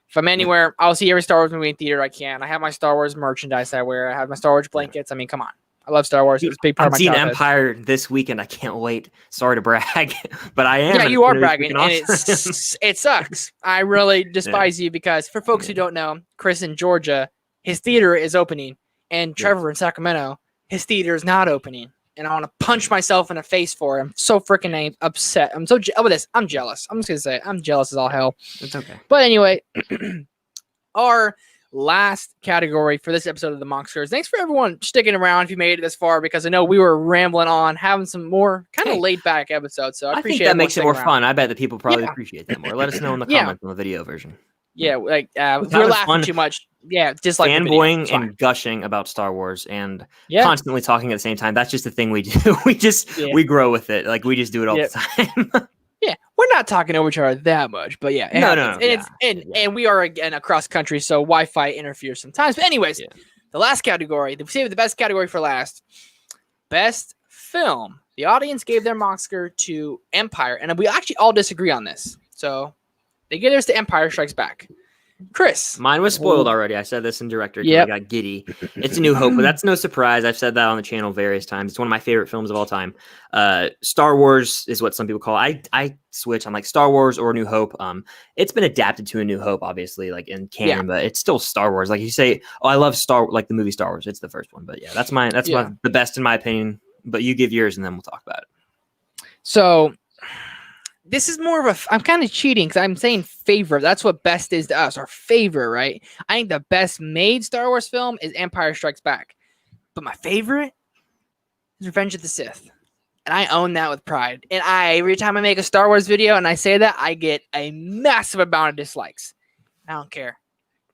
if I'm anywhere, I'll see every Star Wars movie in theater I can. I have my Star Wars merchandise I wear. I have my Star Wars blankets. I mean, come on. I love Star Wars. It's a big part of my childhood. I've seen Empire this weekend. I can't wait. Sorry to brag, but I am. Yeah, you are bragging, and it sucks. I really despise you because for folks who don't know, Chris in Georgia, his theater is opening, and Trevor in Sacramento, his theater is not opening. And I want to punch myself in the face for it. I'm so freaking upset. I'm so I'm jealous. I'm just gonna say it. I'm jealous as all hell. It's okay. But anyway, our last category for this episode of the Mocksters. Thanks for everyone sticking around if you made it this far, because I know we were rambling on, having some more kind of laid back episodes. So I appreciate think that makes it more fun. I bet that people probably appreciate that more. Let us know in the comments on the video version. Yeah, like if you're laughing too much, just like fanboying and gushing about Star Wars and constantly talking at the same time. That's just the thing we do. We grow with it. Like we just do it all the time. Yeah, we're not talking over each other that much, but no. And we are again across country, so Wi-Fi interferes sometimes. But anyways, the last category, we saved the best category for last. Best film. The audience gave their Oscar to Empire, and we actually all disagree on this. So they gave theirs to Empire Strikes Back. Chris. Mine was spoiled already. I said this in director because Yep. I got giddy. It's A New Hope, but that's no surprise. I've said that on the channel various times. It's one of my favorite films of all time. Star Wars is what some people call. I switch. I'm like Star Wars or New Hope. It's been adapted to A New Hope, obviously, like in canon, but it's still Star Wars. Like you say, oh, I love like the movie Star Wars. It's the first one, but yeah, that's mine. That's the best in my opinion. But you give yours, and then we'll talk about it. So. This is more of I'm kind of cheating because I'm saying favorite. That's what best is to us, our favorite, right? I think the best made Star Wars film is Empire Strikes Back. But my favorite is Revenge of the Sith. And I own that with pride. And every time I make a Star Wars video and I say that, I get a massive amount of dislikes. I don't care.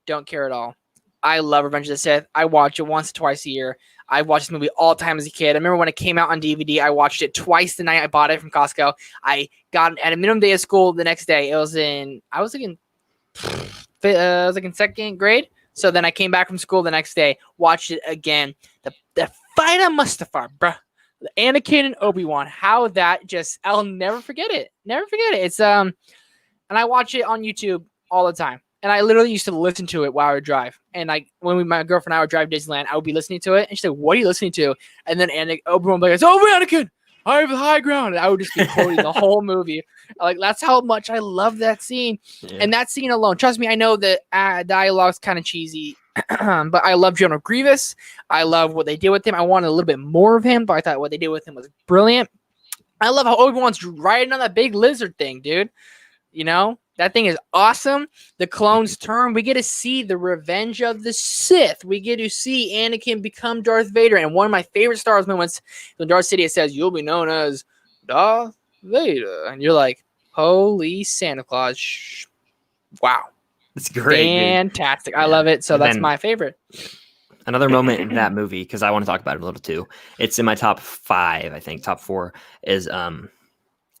Don't care at all. I love Revenge of the Sith. I watch it once or twice a year. I watched this movie all the time as a kid. I remember when it came out on DVD, I watched it twice the night I bought it from Costco. I got it at a minimum day of school the next day. I was in second grade. So then I came back from school the next day, watched it again. The fight on Mustafar, bruh. The Anakin and Obi-Wan. How that just, I'll never forget it. Never forget it. It's, and I watch it on YouTube all the time. And I literally used to listen to it while I would drive. And when my girlfriend and I would drive to Disneyland, I would be listening to it. And she'd say, "What are you listening to?" And then Obi-Wan would be like, "It's over, Anakin. I have the high ground." And I would just be quoting the whole movie. Like, that's how much I love that scene. Yeah. And that scene alone, trust me, I know the dialogue's kind of cheesy. But I love General Grievous. I love what they did with him. I wanted a little bit more of him, but I thought what they did with him was brilliant. I love how Obi-Wan's riding on that big lizard thing, dude. You know? That thing is awesome. The clones turn. We get to see the revenge of the Sith. We get to see Anakin become Darth Vader. And one of my favorite Star Wars moments, when Darth Sidious says, "You'll be known as Darth Vader." And you're like, holy Santa Claus. Wow. It's great. Fantastic. Dude. I love it. So that's my favorite. Another moment in that movie, because I want to talk about it a little too. It's in my top 5, I think. Top 4 is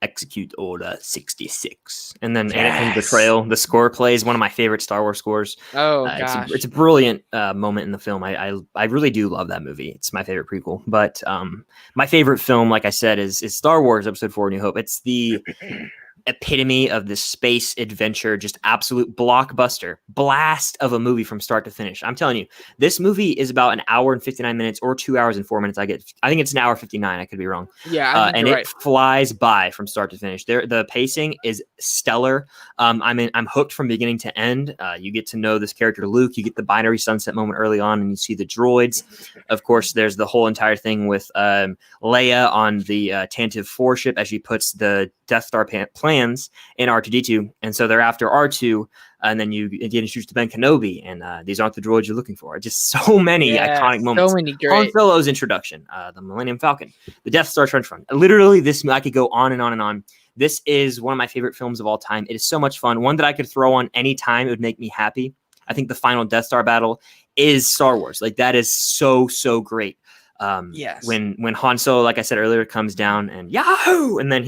Execute Order 66, and then Anakin's betrayal. The score plays one of my favorite Star Wars scores. Oh gosh, it's a brilliant moment in the film. I really do love that movie. It's my favorite prequel. But my favorite film, like I said, is Star Wars Episode 4: New Hope. It's the epitome of this space adventure, just absolute blockbuster blast of a movie from start to finish. I'm telling you, this movie is about an hour and 59 minutes or 2 hours and 4 minutes. I think it's an hour 59. I could be wrong. Yeah. And it flies by from start to finish. The pacing is stellar. I'm hooked from beginning to end. You get to know this character, Luke. You get the binary sunset moment early on, and you see the droids. Of course, there's the whole entire thing with Leia on the Tantive 4 ship as she puts the Death Star plans in R2-D2, and so they're after R2, and then you get introduced to Ben Kenobi, and these aren't the droids you're looking for. Just so many iconic moments. So many great. Han Solo's introduction, the Millennium Falcon, the Death Star trench run. Literally, I could go on and on and on. This is one of my favorite films of all time. It is so much fun. One that I could throw on any time. It would make me happy. I think the final Death Star battle is Star Wars. Like, that is so great. Yes. When Han Solo, like I said earlier, comes down and Yahoo! And then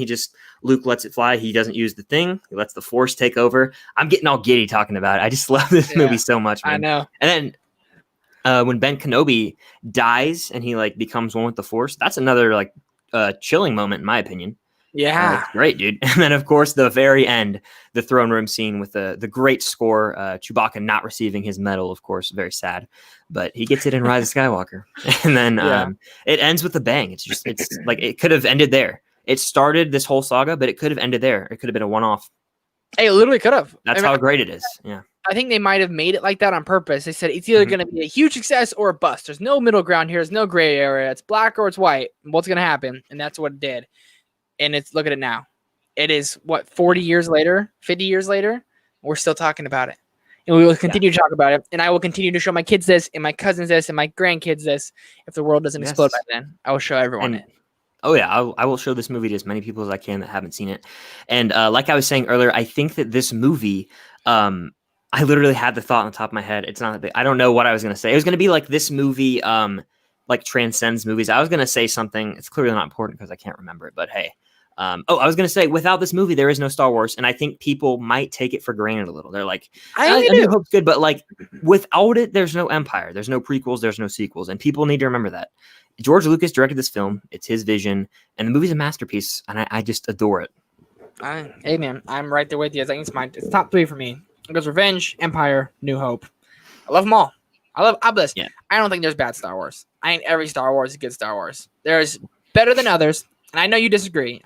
Luke lets it fly. He doesn't use the thing. He lets the Force take over. I'm getting all giddy talking about it. I just love this movie so much, man. I know. And then when Ben Kenobi dies and he becomes one with the Force, that's another chilling moment in my opinion. Yeah. Great, dude. And then, of course, the very end, the throne room scene with the great score, Chewbacca not receiving his medal, of course, very sad. But he gets it in Rise of Skywalker. And then it ends with a bang. It's like it could have ended there. It started this whole saga, but it could have ended there. It could have been a one-off. Hey, it literally could have. That's how great it is. Yeah. I think they might have made it like that on purpose. They said it's either going to be a huge success or a bust. There's no middle ground here. There's no gray area. It's black or it's white. What's going to happen? And that's what it did. And look at it now. It is 40 years later, 50 years later, we're still talking about it. And we will continue to talk about it. And I will continue to show my kids this and my cousins this and my grandkids this. If the world doesn't explode by then, I will show everyone it. Oh yeah, I will show this movie to as many people as I can that haven't seen it. And like I was saying earlier, I think that this movie, I literally had the thought on the top of my head. It's not that big. I don't know what I was going to say. It was going to be like this movie transcends movies. I was going to say something. It's clearly not important because I can't remember it, but hey. I was going to say, without this movie, there is no Star Wars. And I think people might take it for granted a little. They're like, I New Hope's good, but without it, there's no Empire. There's no prequels. There's no sequels. And people need to remember that. George Lucas directed this film. It's his vision. And the movie's a masterpiece. And I just adore it. Hey, man, I'm right there with you. I think it's top 3 for me. It goes Revenge, Empire, New Hope. I love them all. I'm this. Yeah. I don't think there's bad Star Wars. I think every Star Wars is good Star Wars. There's better than others, and I know you disagree.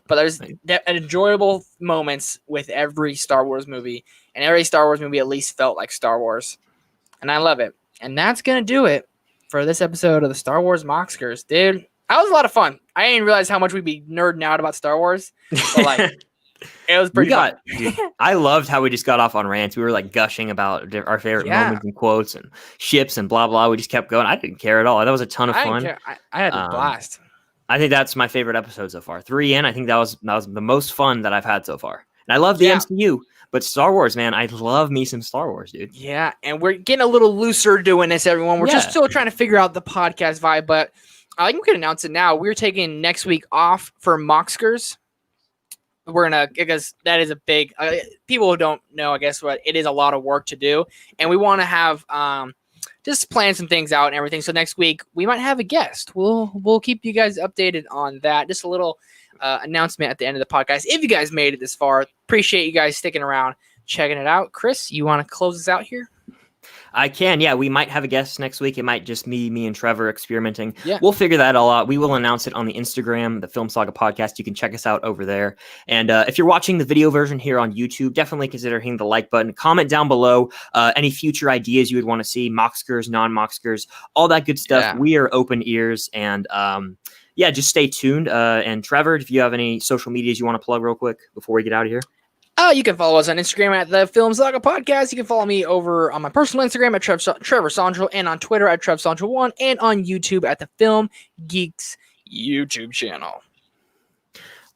But there's enjoyable moments with every Star Wars movie, and every Star Wars movie at least felt like Star Wars, and I love it. And that's gonna do it for this episode of the Star Wars Mockskers, dude. That was a lot of fun. I didn't realize how much we'd be nerding out about Star Wars, but like. It was pretty fun. Dude, I loved how we just got off on rants. We were like gushing about our favorite moments and quotes and ships and blah, blah. We just kept going. I didn't care at all. That was a ton of fun. I had a blast. I think that's my favorite episode so far. 3 in, I think that was the most fun that I've had so far. And I love the MCU, but Star Wars, man, I love me some Star Wars, dude. Yeah, and we're getting a little looser doing this, everyone. We're just still trying to figure out the podcast vibe, but I think we can announce it now. We're taking next week off for Mockskers. We're gonna, because that is a big people who don't know, I guess, what it is, a lot of work to do, and we want to have just plan some things out and everything. So next week we might have a guest. We'll keep you guys updated on that. Just a little announcement at the end of the podcast. If you guys made it this far, appreciate you guys sticking around, checking it out. Chris, you want to close us out here? I can, yeah. We might have a guest next week. It might just be me and Trevor experimenting. Yeah. We'll figure that all out. We will announce it on the Instagram, the Film Saga Podcast. You can check us out over there. And if you're watching the video version here on YouTube, definitely consider hitting the like button. Comment down below any future ideas you would want to see, Mockskers, non-Mockskers, all that good stuff. Yeah. We are open ears. And just stay tuned. And Trevor, if you have any social medias you want to plug real quick before we get out of here. You can follow us on Instagram at the Film Saga Podcast. You can follow me over on my personal Instagram at Trevor Sondrel, and on Twitter at TrevSondrel1, and on YouTube at the Film Geeks YouTube channel.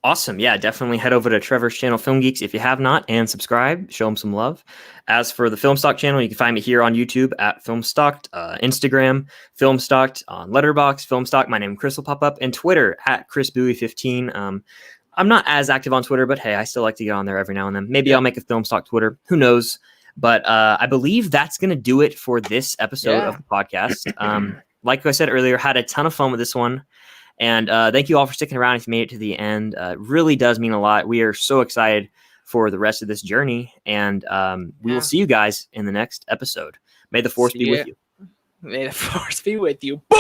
Awesome. Yeah, definitely head over to Trevor's channel, Film Geeks, if you have not, and subscribe. Show him some love. As for the Filmstock channel, you can find me here on YouTube at Filmstocked, Instagram, Filmstocked, on Letterboxd, Filmstock. My name, Chris, will pop up, and Twitter at ChrisBowie15. I'm not as active on Twitter, but hey, I still like to get on there every now and then. Maybe I'll make a Filmstock Twitter. Who knows? But I believe that's going to do it for this episode of the podcast. Like I said earlier, had a ton of fun with this one. And thank you all for sticking around if you made it to the end. It really does mean a lot. We are so excited for the rest of this journey. And we will see you guys in the next episode. May the Force be with you. May the Force be with you. Boom!